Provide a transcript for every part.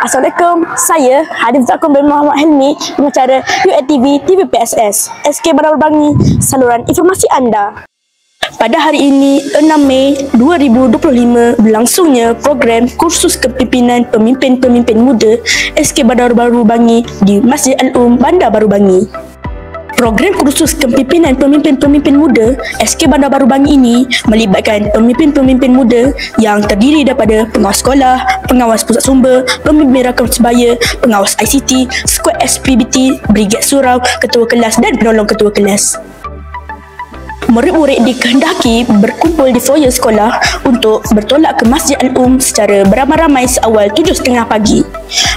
Assalamualaikum, saya Hadif Zakun bin Muhammad Helmi, pengacara UATV TV PSS, SK Bandar Bangi, saluran informasi anda. Pada hari ini, 6 Mei 2025, berlangsungnya program kursus kepimpinan pemimpin-pemimpin muda SK Bandar Baru Bangi di Masjid Al-Um, Bandar Baru Bangi. Program kursus kepimpinan pemimpin-pemimpin muda SK Bandar Baru Bangi ini melibatkan pemimpin-pemimpin muda yang terdiri daripada pengawas sekolah, pengawas pusat sumber, pemimpin rakam sebaya, pengawas ICT, skuad SPBT, brigad surau, ketua kelas dan penolong ketua kelas. Murid-murid dikehendaki berkumpul di foyer sekolah untuk bertolak ke Masjid Al-Um secara beramai-ramai seawal 7.30 pagi.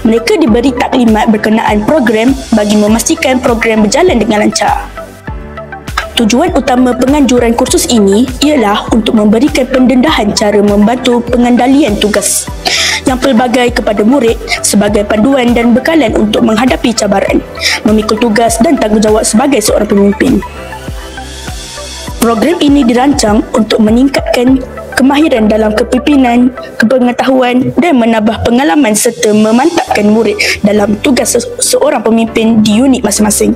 Mereka diberi taklimat berkenaan program bagi memastikan program berjalan dengan lancar. Tujuan utama penganjuran kursus ini ialah untuk memberikan pendedahan cara membantu pengendalian tugas yang pelbagai kepada murid sebagai panduan dan bekalan untuk menghadapi cabaran, memikul tugas dan tanggungjawab sebagai seorang pemimpin. Program ini dirancang untuk meningkatkan kemahiran dalam kepimpinan, kepengetahuan dan menambah pengalaman serta memantapkan murid dalam tugas seorang pemimpin di unit masing-masing.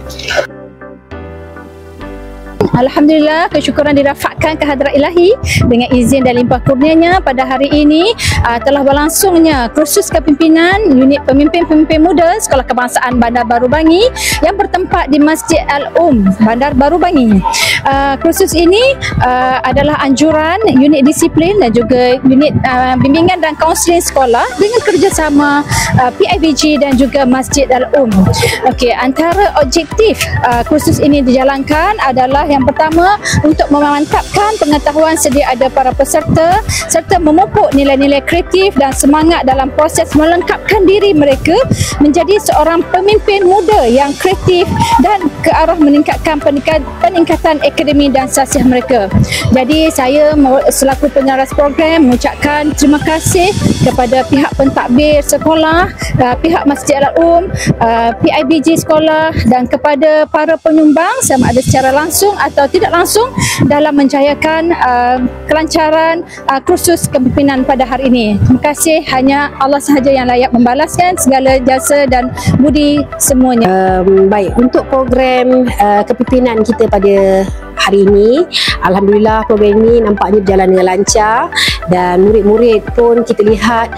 Alhamdulillah, kesyukuran dirafakkan ke hadrat ilahi dengan izin dan limpah kurnianya pada hari ini telah berlangsungnya kursus kepimpinan unit pemimpin-pemimpin muda Sekolah Kebangsaan Bandar Baru Bangi yang bertempat di Masjid Al-Um, Bandar Baru Bangi. Kursus ini adalah anjuran unit disiplin dan juga unit bimbingan dan kaunseling sekolah dengan kerjasama PIBG dan juga Masjid Al-Um. Okey, antara objektif kursus ini dijalankan adalah yang pertama, untuk memantapkan pengetahuan sedia ada para peserta serta memupuk nilai-nilai kreatif dan semangat dalam proses melengkapkan diri mereka menjadi seorang pemimpin muda yang kreatif dan ke arah meningkatkan peningkatan akademi dan sasiah mereka. Jadi saya selaku penyaras program mengucapkan terima kasih kepada pihak pentadbir sekolah, pihak Masjid Al-Um, PIBG sekolah dan kepada para penyumbang sama ada secara langsung atau tidak langsung dalam menjayakan kelancaran kursus kepimpinan pada hari ini. Terima kasih, hanya Allah sahaja yang layak membalaskan segala jasa dan budi semuanya. Baik, untuk program kepimpinan kita pada hari ini, alhamdulillah program ini nampaknya berjalan dengan lancar dan murid-murid pun kita lihat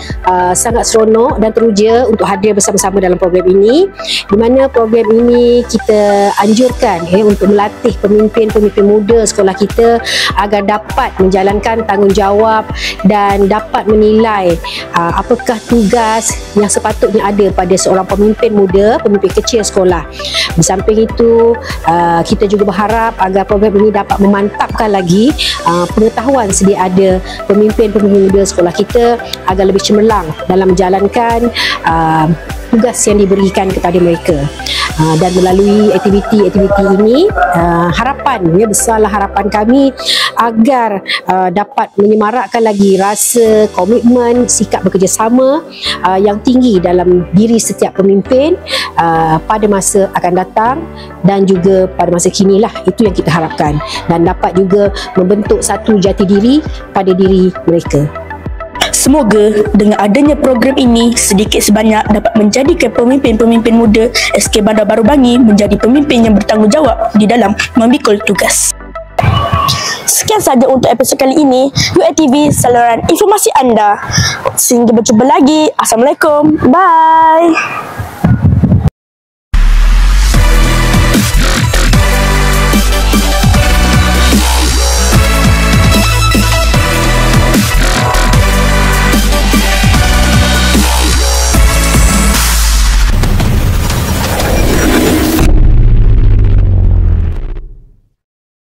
sangat seronok dan teruja untuk hadir bersama-sama dalam program ini, di mana program ini kita anjurkan untuk melatih pemimpin-pemimpin muda sekolah kita agar dapat menjalankan tanggungjawab dan dapat menilai apakah tugas yang sepatutnya ada pada seorang pemimpin muda, pemimpin kecil sekolah. Di samping itu, kita juga berharap agar program ini dapat memantapkan lagi pengetahuan sedia ada pemimpin-pemimpin muda sekolah kita agar lebih cemerlang dalam menjalankan tugas yang diberikan kepada mereka. Dan melalui aktiviti-aktiviti ini, besarlah harapan kami agar dapat menyemarakkan lagi rasa komitmen, sikap bekerjasama yang tinggi dalam diri setiap pemimpin pada masa akan datang dan juga pada masa kini lah. Itu yang kita harapkan dan dapat juga membentuk satu jati diri pada diri mereka. Semoga dengan adanya program ini sedikit sebanyak dapat menjadikan pemimpin-pemimpin muda SK Bandar Baru Bangi menjadi pemimpin yang bertanggungjawab di dalam memikul tugas. Sekian saja untuk episod kali ini. UATV, saluran informasi anda. Sehingga berjumpa lagi. Assalamualaikum. Bye.